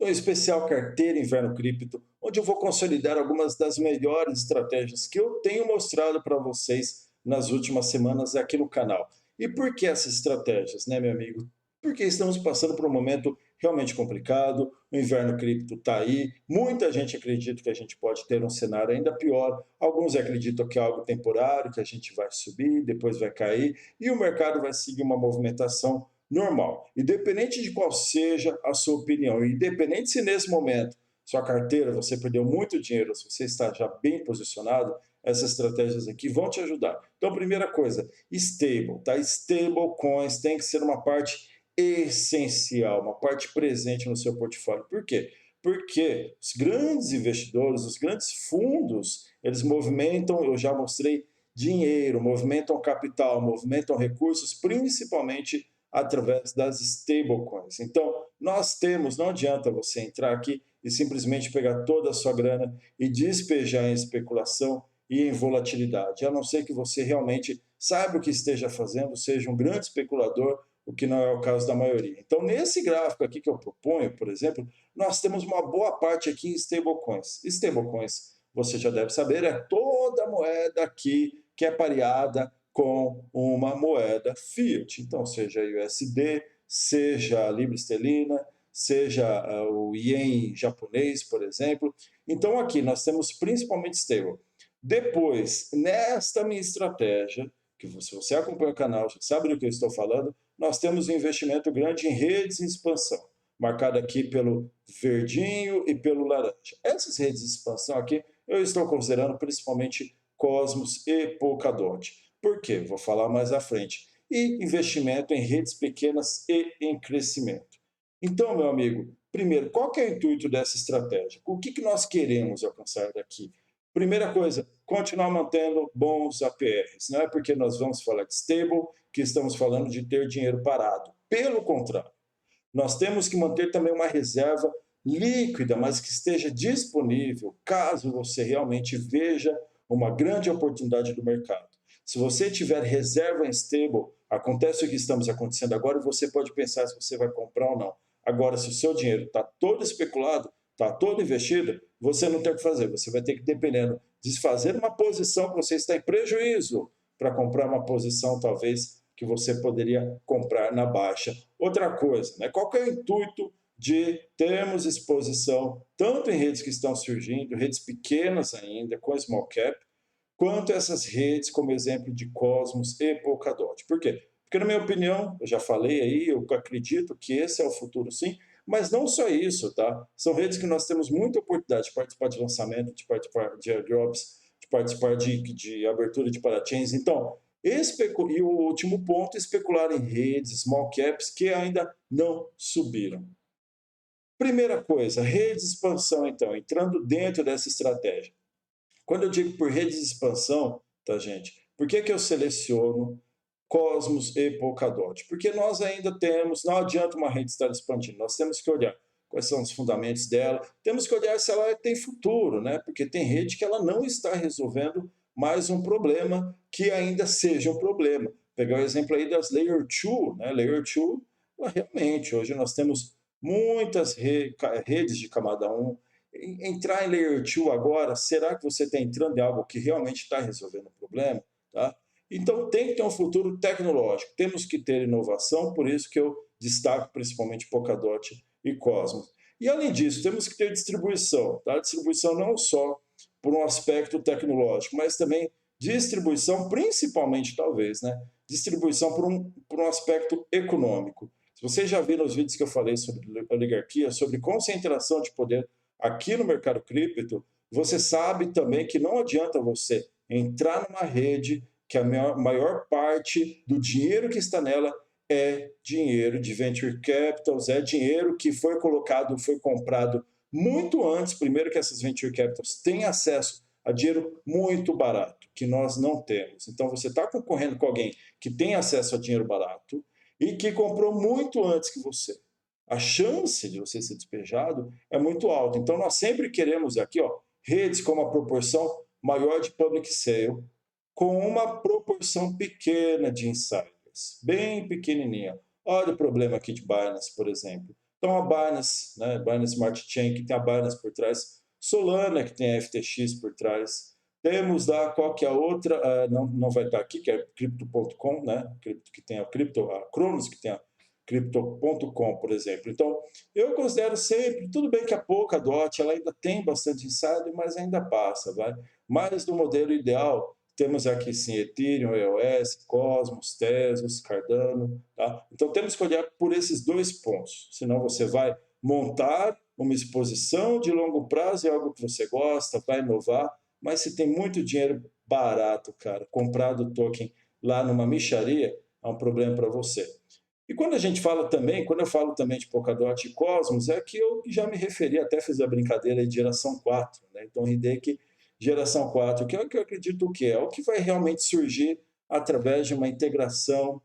no especial Carteira Inverno Cripto, onde eu vou consolidar algumas das melhores estratégias que eu tenho mostrado para vocês nas últimas semanas aqui no canal. E por que essas estratégias, né, meu amigo? Porque estamos passando por um momento realmente complicado, o inverno cripto está aí, muita gente acredita que a gente pode ter um cenário ainda pior, alguns acreditam que é algo temporário, que a gente vai subir, depois vai cair, e o mercado vai seguir uma movimentação normal. Independente de qual seja a sua opinião, independente se nesse momento sua carteira você perdeu muito dinheiro, se você está já bem posicionado, essas estratégias aqui vão te ajudar. Então, primeira coisa, stable, tá? Stable coins tem que ser uma parte essencial, uma parte presente no seu portfólio. Por quê? Porque os grandes investidores, os grandes fundos, eles movimentam, eu já mostrei, dinheiro, movimentam capital, movimentam recursos, principalmente através das stablecoins. Então, nós temos, não adianta você entrar aqui e simplesmente pegar toda a sua grana e despejar em especulação e em volatilidade, a não ser que você realmente saiba o que esteja fazendo, seja um grande especulador, o que não é o caso da maioria. Então, nesse gráfico aqui que eu proponho, por exemplo, nós temos uma boa parte aqui em stablecoins. Stablecoins, você já deve saber, é toda moeda aqui que é pareada com uma moeda fiat. Então, seja USD, seja a libra esterlina, seja o ien japonês, por exemplo. Então, aqui nós temos principalmente stable. Depois, nesta minha estratégia, que se você acompanha o canal, já sabe do que eu estou falando, nós temos um investimento grande em redes em expansão, marcado aqui pelo verdinho e pelo laranja. Essas redes de expansão aqui, eu estou considerando principalmente Cosmos e Polkadot. Por quê? Vou falar mais à frente. E investimento em redes pequenas e em crescimento. Então, meu amigo, primeiro, qual que é o intuito dessa estratégia? O que nós queremos alcançar daqui? Primeira coisa, continuar mantendo bons APRs. Não é porque nós vamos falar de stable que estamos falando de ter dinheiro parado. Pelo contrário, nós temos que manter também uma reserva líquida, mas que esteja disponível caso você realmente veja uma grande oportunidade do mercado. Se você tiver reserva em stable, acontece o que estamos acontecendo agora e você pode pensar se você vai comprar ou não. Agora, se o seu dinheiro está todo especulado, está todo investido, você não tem o que fazer. Você vai ter que, dependendo, desfazer uma posição que você está em prejuízo para comprar uma posição, talvez, que você poderia comprar na baixa. Outra coisa, né? Qual que é o intuito de termos exposição tanto em redes que estão surgindo, redes pequenas ainda, com small cap, quanto essas redes, como exemplo de Cosmos e Polkadot. Por quê? Porque, na minha opinião, eu já falei aí, eu acredito que esse é o futuro sim, mas não só isso, tá? São redes que nós temos muita oportunidade de participar de lançamento, de participar de airdrops, de participar de abertura de parachains. Então, e o último ponto, especular em redes, small caps, que ainda não subiram. Primeira coisa, redes de expansão, então, entrando dentro dessa estratégia. Quando eu digo por redes de expansão, tá, gente? Por que eu seleciono Cosmos e Polkadot? Porque nós ainda temos, não adianta uma rede estar expandindo, nós temos que olhar quais são os fundamentos dela, temos que olhar se ela tem futuro, né? Porque tem rede que ela não está resolvendo mais um problema que ainda seja um problema. Pegar o exemplo aí das Layer 2, né? Layer 2, realmente, hoje nós temos muitas redes de camada 1, entrar em Layer 2 agora, será que você está entrando em algo que realmente está resolvendo o problema? Tá? Então, tem que ter um futuro tecnológico, temos que ter inovação, por isso que eu destaco principalmente Polkadot e Cosmos. E, além disso, temos que ter distribuição. Tá? Distribuição não só por um aspecto tecnológico, mas também distribuição, principalmente, talvez, né? Distribuição por um aspecto econômico. Se vocês já viram os vídeos que eu falei sobre oligarquia, sobre concentração de poder aqui no mercado cripto, você sabe também que não adianta você entrar numa rede que a maior parte do dinheiro que está nela é dinheiro de venture capitals, é dinheiro que foi colocado, foi comprado muito antes, primeiro que essas venture capitals têm acesso a dinheiro muito barato, que nós não temos. Então você está concorrendo com alguém que tem acesso a dinheiro barato e que comprou muito antes que você. A chance de você ser despejado é muito alta. Então, nós sempre queremos aqui, ó, redes com uma proporção maior de public sale, com uma proporção pequena de insiders, bem pequenininha. Olha o problema aqui de Binance, por exemplo. Então, a Binance, né, Binance Smart Chain, que tem a Binance por trás, Solana, que tem a FTX por trás, temos lá, qual que é a outra, não vai estar aqui, que é Crypto.com, né, Crypto, que tem a Cronos, que tem a Crypto.com, por exemplo. Então, eu considero sempre, tudo bem que a Polkadot, ela ainda tem bastante insider, mas ainda passa, vai. Mas do modelo ideal, temos aqui sim Ethereum, EOS, Cosmos, Tezos, Cardano, tá? Então temos que olhar por esses dois pontos, senão você vai montar uma exposição de longo prazo, é algo que você gosta, vai inovar, mas se tem muito dinheiro barato, cara, comprado token lá numa mixaria, é um problema para você. E quando a gente fala também, quando eu falo também de Polkadot e Cosmos, é que eu já me referi, até fiz a brincadeira de geração 4, né? Então, Hideki, geração 4, que é o que eu acredito que é o que vai realmente surgir através de uma integração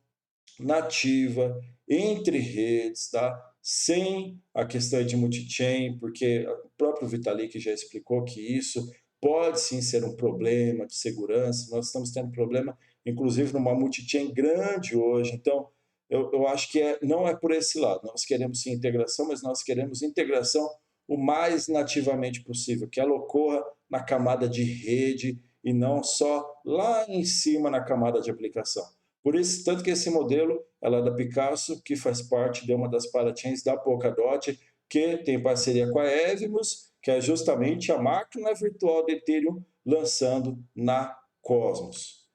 nativa entre redes, tá? Sem a questão de multi-chain, porque o próprio Vitalik já explicou que isso pode sim ser um problema de segurança. Nós estamos tendo problema, inclusive, numa multi-chain grande hoje. Então, eu acho que não é por esse lado. Nós queremos sim integração, mas nós queremos integração o mais nativamente possível, que ela ocorra na camada de rede e não só lá em cima na camada de aplicação. Por isso, tanto que esse modelo, ela é da Picasso, que faz parte de uma das parachains da Polkadot, que tem parceria com a Evmos, que é justamente a máquina virtual de Ethereum lançando na Cosmos.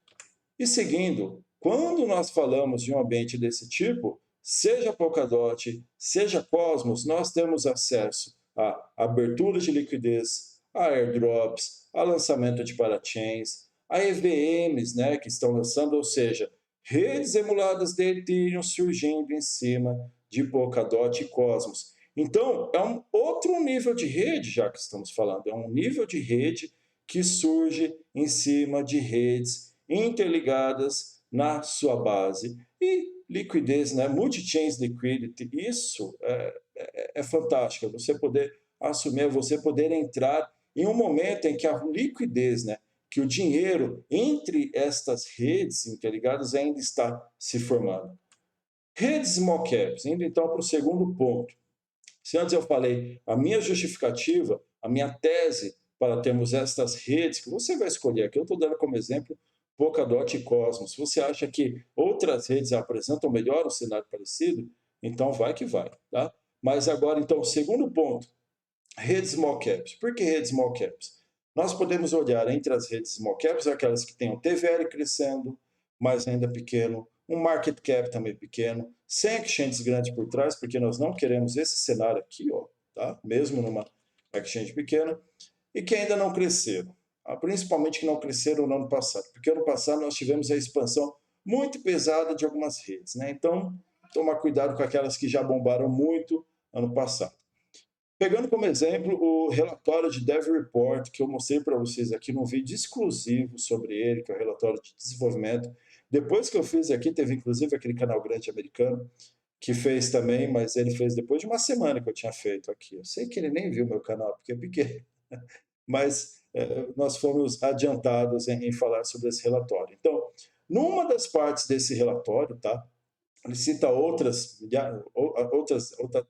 E seguindo, quando nós falamos de um ambiente desse tipo, seja Polkadot, seja Cosmos, nós temos acesso a abertura de liquidez, a airdrops, a lançamento de parachains, a EVMs, né, que estão lançando, ou seja, redes emuladas de Ethereum surgindo em cima de Polkadot e Cosmos. Então, é um outro nível de rede, já que estamos falando, é um nível de rede que surge em cima de redes interligadas na sua base. E liquidez, né? Multi-chains liquidity, isso é fantástico. Você poder assumir, você poder entrar em um momento em que a liquidez, né? Que o dinheiro entre estas redes interligadas ainda está se formando. Redes small caps, indo então para o segundo ponto. Se antes eu falei a minha justificativa, a minha tese para termos estas redes, que você vai escolher aqui, eu estou dando como exemplo Polkadot e Cosmos. Se você acha que outras redes apresentam melhor um cenário parecido, então vai que vai, tá? Mas agora, então, o segundo ponto, redes small caps. Por que redes small caps? Nós podemos olhar entre as redes small caps aquelas que têm um TVL crescendo, mas ainda pequeno, um market cap também pequeno, sem exchanges grandes por trás, porque nós não queremos esse cenário aqui, ó, tá? Mesmo numa exchange pequena, e que ainda não cresceram. Principalmente que não cresceram no ano passado, porque ano passado nós tivemos a expansão muito pesada de algumas redes, né? Então, tomar cuidado com aquelas que já bombaram muito ano passado. Pegando como exemplo o relatório de Dev Report, que eu mostrei para vocês aqui num vídeo exclusivo sobre ele, que é o relatório de desenvolvimento. Depois que eu fiz aqui, teve inclusive aquele canal grande americano, que fez também, mas ele fez depois de uma semana que eu tinha feito aqui. Eu sei que ele nem viu meu canal, porque é pequeno, mas nós fomos adiantados em falar sobre esse relatório. Então, numa das partes desse relatório, tá? Ele cita outra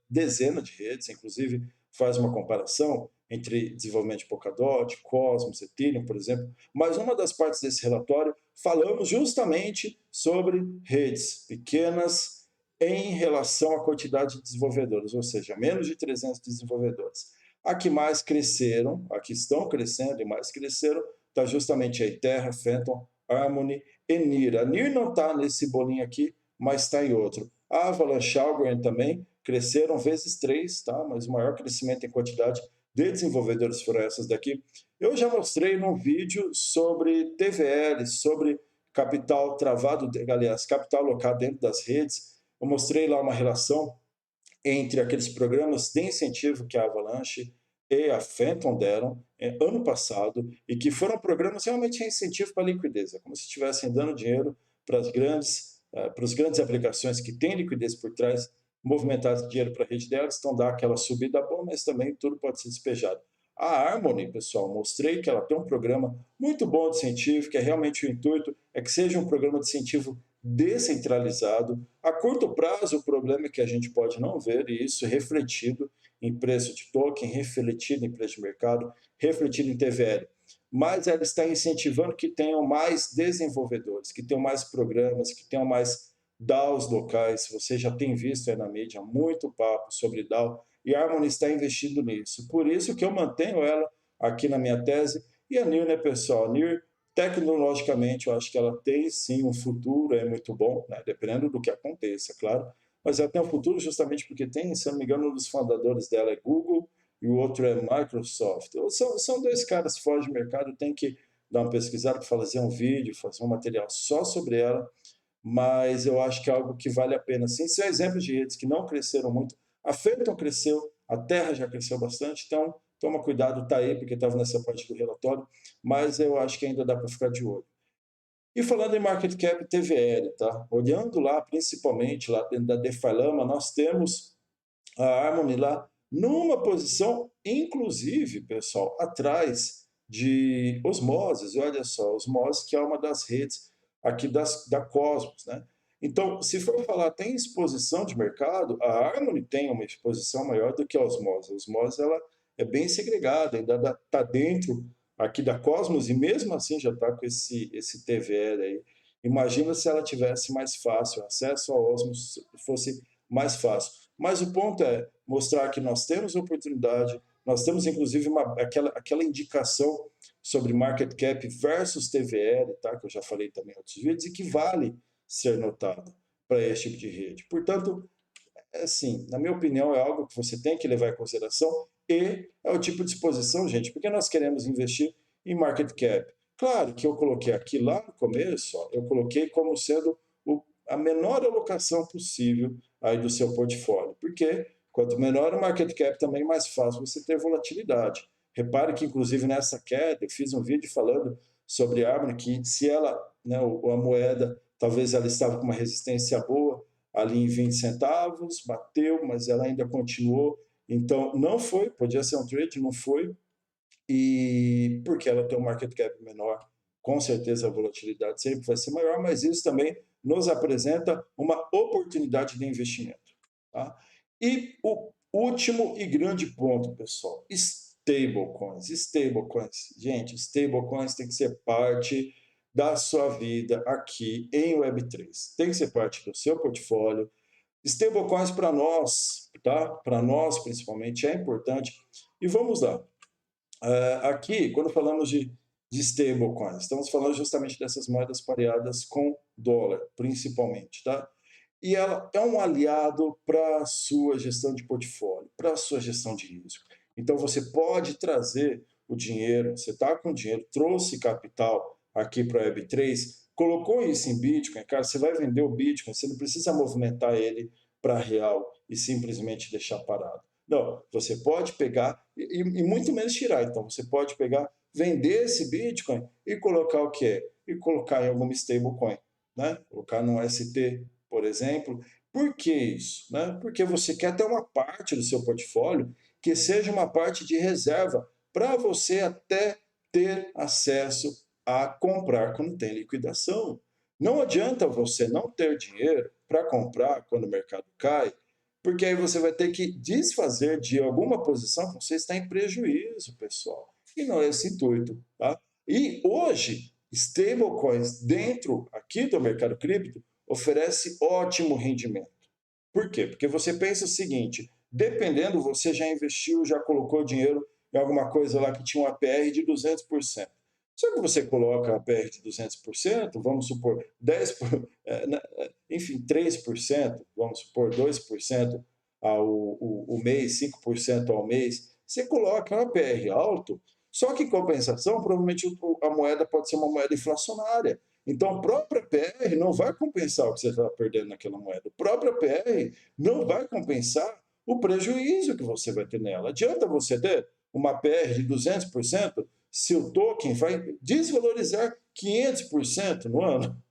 dezena de redes, inclusive faz uma comparação entre desenvolvimento de Polkadot, Cosmos, Ethereum, por exemplo. Mas uma das partes desse relatório falamos justamente sobre redes pequenas em relação à quantidade de desenvolvedores, ou seja, menos de 300 desenvolvedores. A que mais cresceram, a que estão crescendo e mais cresceram, está justamente aí Terra, Phantom, Harmony e NIR. A NIR não está nesse bolinho aqui, mas está em outro. A Avalanche Algorand também cresceram vezes 3, tá? Mas o maior crescimento em quantidade de desenvolvedores foram essas daqui. Eu já mostrei num vídeo sobre TVL, sobre capital travado, aliás, capital alocado dentro das redes. Eu mostrei lá uma relação entre aqueles programas de incentivo que a Avalanche e a Phantom deram ano passado, e que foram programas realmente de incentivo para a liquidez, como se estivessem dando dinheiro para as grandes aplicações que têm liquidez por trás, movimentar esse dinheiro para a rede delas, então dá aquela subida boa, mas também tudo pode ser despejado. A Harmony, pessoal, mostrei que ela tem um programa muito bom de incentivo, que é realmente o intuito, é que seja um programa de incentivo descentralizado. A curto prazo, o problema é que a gente pode não ver isso refletido em preço de token, refletido em preço de mercado, refletido em TVL. Mas ela está incentivando que tenham mais desenvolvedores, que tenham mais programas, que tenham mais DAOs locais. Você já tem visto aí na mídia muito papo sobre DAO, e a Harmony está investindo nisso. Por isso que eu mantenho ela aqui na minha tese. E a NIR, né, pessoal? A NIR, tecnologicamente, eu acho que ela tem sim um futuro, é muito bom, né? Dependendo do que aconteça, claro. Mas ela tem um futuro justamente porque tem, se não me engano, um dos fundadores dela é Google e o outro é Microsoft. São dois caras fora de mercado, tem que dar uma pesquisada para fazer um vídeo, fazer um material só sobre ela, mas eu acho que é algo que vale a pena. Sim, são exemplos de redes que não cresceram muito. A Phantom cresceu, a Terra já cresceu bastante, então toma cuidado, tá aí, porque estava nessa parte do relatório, mas eu acho que ainda dá para ficar de olho. E falando em market cap TVL, tá? Olhando lá, principalmente lá dentro da DeFi Lama, nós temos a Harmony lá numa posição, inclusive, pessoal, atrás de Osmosis. Olha só, Osmosis, que é uma das redes aqui da Cosmos, né? Então, se for falar, tem exposição de mercado, a Harmony tem uma exposição maior do que a Osmosis. A Osmosis, ela é bem segregada, ainda está dentro aqui da Cosmos e mesmo assim já está com esse TVL aí. Imagina se ela tivesse mais fácil, acesso ao Osmos fosse mais fácil. Mas o ponto é mostrar que nós temos oportunidade, nós temos inclusive aquela indicação sobre market cap versus TVL, tá? Que eu já falei também em outros vídeos, e que vale ser notado para esse tipo de rede. Portanto, assim, na minha opinião, é algo que você tem que levar em consideração e é o tipo de exposição, gente, porque nós queremos investir em market cap. Claro que eu coloquei aqui lá no começo, ó, eu coloquei como sendo a menor alocação possível aí do seu portfólio, porque quanto menor o market cap, também mais fácil você ter volatilidade. Repare que, inclusive, nessa queda, eu fiz um vídeo falando sobre a Harmony, que se ela, né, a moeda, talvez ela estava com uma resistência boa, ali em 20 centavos, bateu, mas ela ainda continuou. Então, não foi, podia ser um trade, não foi, e porque ela tem um market cap menor, com certeza a volatilidade sempre vai ser maior, mas isso também nos apresenta uma oportunidade de investimento. Tá? E o último e grande ponto, pessoal, stablecoins. Stablecoins, gente, stablecoins tem que ser parte da sua vida aqui em Web3. Tem que ser parte do seu portfólio. Stablecoins para nós, tá? Para nós principalmente é importante. E vamos lá. Aqui, quando falamos de stablecoins, estamos falando justamente dessas moedas pareadas com dólar, principalmente, tá? E ela é um aliado para a sua gestão de portfólio, para a sua gestão de risco. Então, você pode trazer o dinheiro, você está com dinheiro, trouxe capital aqui para a Web3, colocou isso em Bitcoin, cara, você vai vender o Bitcoin, você não precisa movimentar ele para real e simplesmente deixar parado. Não, você pode pegar e muito menos tirar. Então, você pode pegar, vender esse Bitcoin e colocar o quê? E colocar em alguma stablecoin, né? Colocar no ST, por exemplo. Por que isso? Né? Porque você quer ter uma parte do seu portfólio que seja uma parte de reserva para você até ter acesso a comprar quando tem liquidação. Não adianta você não ter dinheiro para comprar quando o mercado cai, porque aí você vai ter que desfazer de alguma posição que você está em prejuízo, pessoal. E não é esse intuito, tá? E hoje, stablecoins dentro aqui do mercado cripto oferece ótimo rendimento. Por quê? Porque você pensa o seguinte, dependendo, você já investiu, já colocou dinheiro em alguma coisa lá que tinha um APR de 200%. Só que você coloca a APR de 200%, vamos supor 10%, enfim, 3%, vamos supor 2% ao mês, 5% ao mês, você coloca um APR alto, só que em compensação, provavelmente a moeda pode ser uma moeda inflacionária. Então, a própria PR não vai compensar o que você está perdendo naquela moeda. O próprio PR não vai compensar o prejuízo que você vai ter nela. Adianta você ter uma PR de 200% se o token vai desvalorizar 500% no ano?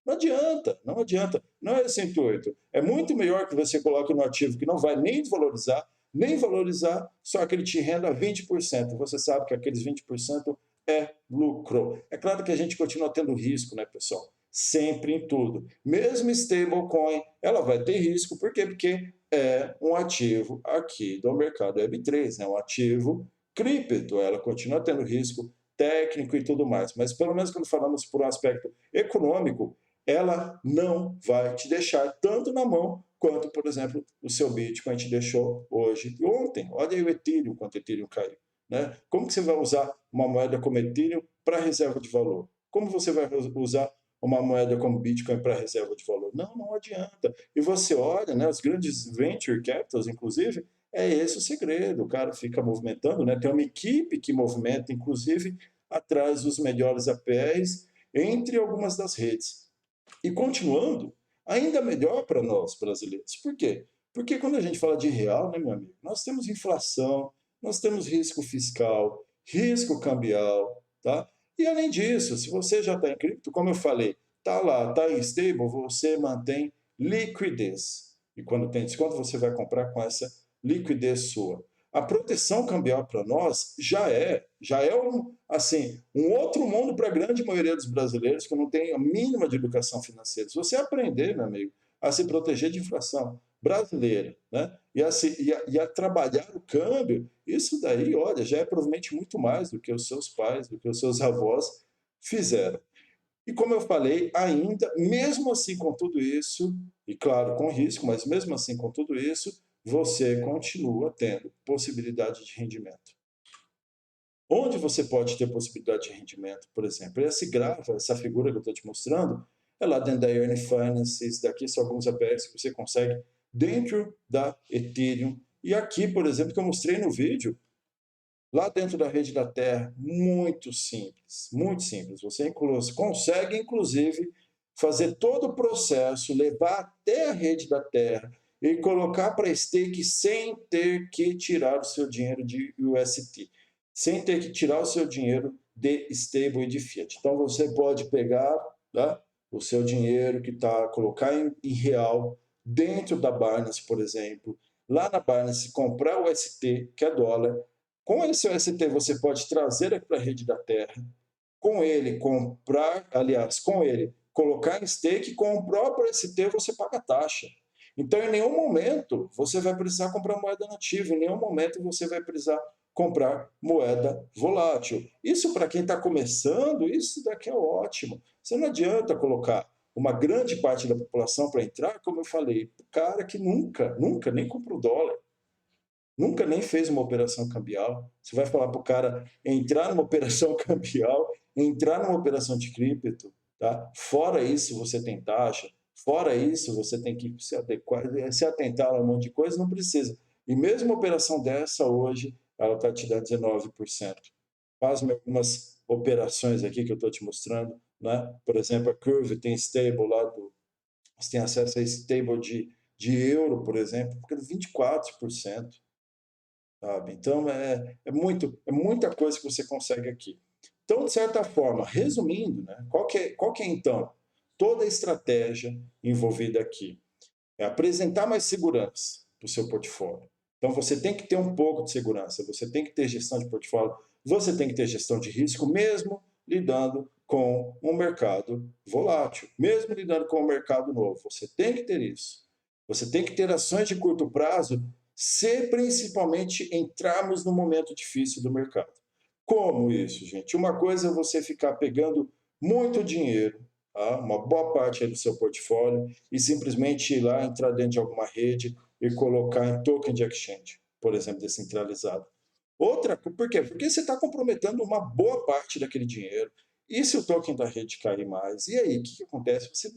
Não adianta, não adianta. Não é esse intuito. É muito melhor que você coloque no ativo que não vai nem desvalorizar, nem valorizar, só que ele te renda 20%. Você sabe que aqueles 20% é lucro. É claro que a gente continua tendo risco, né, pessoal? sempre em tudo. Mesmo stablecoin, ela vai ter risco, por quê? Porque é um ativo aqui do mercado Web3, né? Um ativo cripto, ela continua tendo risco técnico e tudo mais, mas pelo menos quando falamos por um aspecto econômico, ela não vai te deixar tanto na mão quanto, por exemplo, o seu Bitcoin te deixou hoje e ontem. Olha aí o Ethereum, quanto o Ethereum caiu. Né? Como que você vai usar uma moeda como Ethereum para reserva de valor? Como você vai usar uma moeda como Bitcoin para reserva de valor? Não, não adianta. E você olha, né, os grandes venture capitals, inclusive, é esse o segredo. O cara fica movimentando, né? Tem uma equipe que movimenta, inclusive, atrás dos melhores APRs entre algumas das redes. E continuando, ainda melhor para nós brasileiros. Por quê? Porque quando a gente fala de real, né, meu amigo, nós temos inflação, nós temos risco fiscal, risco cambial, tá? E além disso, se você já está em cripto, como eu falei, tá lá, tá em stable, você mantém liquidez. E quando tem desconto, você vai comprar com essa liquidez sua. A proteção cambial para nós já é um outro mundo para a grande maioria dos brasileiros que não tem a mínima de educação financeira. Se você aprender, meu amigo, a se proteger de inflação brasileira, né? E a trabalhar o câmbio, isso daí, olha, já é provavelmente muito mais do que os seus pais, do que os seus avós fizeram. E como eu falei, ainda, mesmo assim com tudo isso, e claro, com risco, mas mesmo assim com tudo isso, você continua tendo possibilidade de rendimento. Onde você pode ter possibilidade de rendimento, por exemplo? Esse grafo, essa figura que eu estou te mostrando, é lá dentro da Earn Finance, isso daqui são alguns APRs que você consegue dentro da Ethereum. E aqui, por exemplo, que eu mostrei no vídeo, lá dentro da rede da Terra, muito simples, muito simples. Você consegue, inclusive, fazer todo o processo, levar até a rede da Terra e colocar para stake sem ter que tirar o seu dinheiro de UST, sem ter que tirar o seu dinheiro de stable e de fiat. Então, você pode pegar, tá, o seu dinheiro que está, colocar em real dentro da Binance, por exemplo, lá na Binance, comprar o ST, que é dólar. Com esse OST você pode trazer aqui para a rede da Terra, com ele comprar, aliás, com ele colocar em stake, com o próprio ST você paga taxa. Então, em nenhum momento você vai precisar comprar moeda nativa, em nenhum momento você vai precisar comprar moeda volátil. Isso para quem está começando, isso daqui é ótimo. Você não adianta colocar uma grande parte da população para entrar, como eu falei, cara que nunca nem comprou dólar, nunca nem fez uma operação cambial. Você vai falar para o cara entrar numa operação cambial, entrar numa operação de cripto, tá? Fora isso, você tem taxa, fora isso, você tem que se adequar, se atentar a um monte de coisa, não precisa. E mesmo uma operação dessa hoje, ela está te dando 19%. Faz-me algumas operações aqui que eu estou te mostrando, né? Por exemplo, a Curve tem stable lá você tem acesso a stable de euro, por exemplo, porque é 24%. Sabe? Então, é muita coisa que você consegue aqui. Então, de certa forma, resumindo, né, qual que é então toda a estratégia envolvida aqui? É apresentar mais segurança para o seu portfólio. Então, você tem que ter um pouco de segurança, você tem que ter gestão de portfólio, você tem que ter gestão de risco, mesmo lidando com um mercado volátil, mesmo lidando com um mercado novo. Você tem que ter isso. Você tem que ter ações de curto prazo se principalmente entrarmos no momento difícil do mercado. Como isso, gente? Uma coisa é você ficar pegando muito dinheiro, tá? Uma boa parte do seu portfólio, e simplesmente ir lá, entrar dentro de alguma rede e colocar em token de exchange, por exemplo, descentralizado. Outra, por quê? Porque você está comprometendo uma boa parte daquele dinheiro. E se o token da rede cair mais? E aí, o que acontece? Você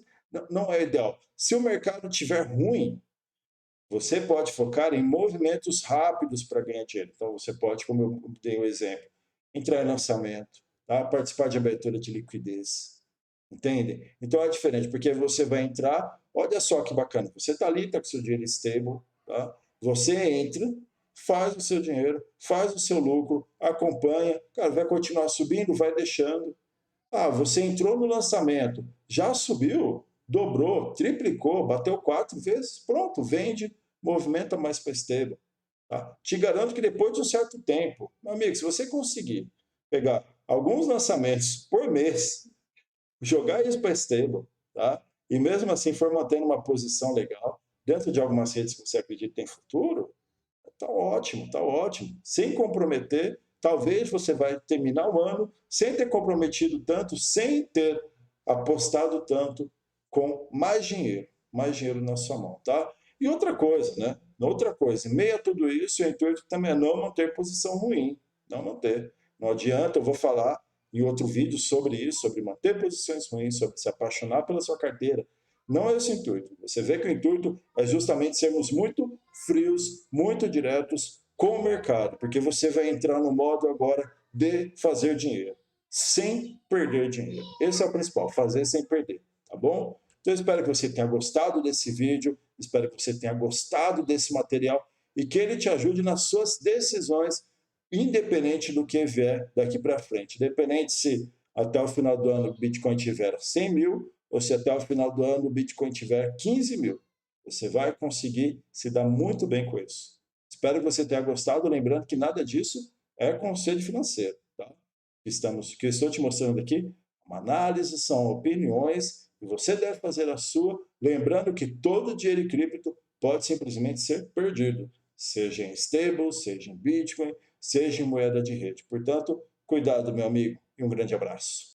não é ideal. Se o mercado estiver ruim, você pode focar em movimentos rápidos para ganhar dinheiro. Então, você pode, como eu dei o exemplo, entrar em lançamento, tá? Participar de abertura de liquidez. Entende? Então, é diferente, porque você vai entrar, olha só que bacana, você está ali, está com seu dinheiro stable, tá? Você entra, faz o seu dinheiro, faz o seu lucro, acompanha, cara, vai continuar subindo, vai deixando. Ah, você entrou no lançamento, já subiu, dobrou, triplicou, bateu 4 vezes, pronto, vende, movimenta mais para stable. Tá? Te garanto que depois de um certo tempo, meu amigo, se você conseguir pegar alguns lançamentos por mês, jogar isso para stable, tá? E mesmo assim for mantendo uma posição legal dentro de algumas redes que você acredita que tem futuro, tá ótimo. Sem comprometer, talvez você vai terminar o ano sem ter comprometido tanto, sem ter apostado tanto, com mais dinheiro na sua mão, tá? E outra coisa, né? Outra coisa, em meio a tudo isso, o intuito também é não manter posição ruim, não manter. Não adianta, eu vou falar em outro vídeo sobre isso, sobre manter posições ruins, sobre se apaixonar pela sua carteira. Não é esse o intuito. Você vê que o intuito é justamente sermos muito frios, muito diretos com o mercado, porque você vai entrar no modo agora de fazer dinheiro, sem perder dinheiro. Esse é o principal, fazer sem perder, tá bom? Então, eu espero que você tenha gostado desse vídeo, espero que você tenha gostado desse material e que ele te ajude nas suas decisões, independente do que vier daqui para frente. Independente se até o final do ano o Bitcoin tiver 100 mil ou se até o final do ano o Bitcoin tiver 15 mil. Você vai conseguir se dar muito bem com isso. Espero que você tenha gostado. Lembrando que nada disso é conselho financeiro. Tá? Que eu estou te mostrando aqui, uma análise, são opiniões, e você deve fazer a sua. Lembrando que todo dinheiro em cripto pode simplesmente ser perdido, seja em stable, seja em Bitcoin, seja em moeda de rede. Portanto, cuidado, meu amigo, e um grande abraço.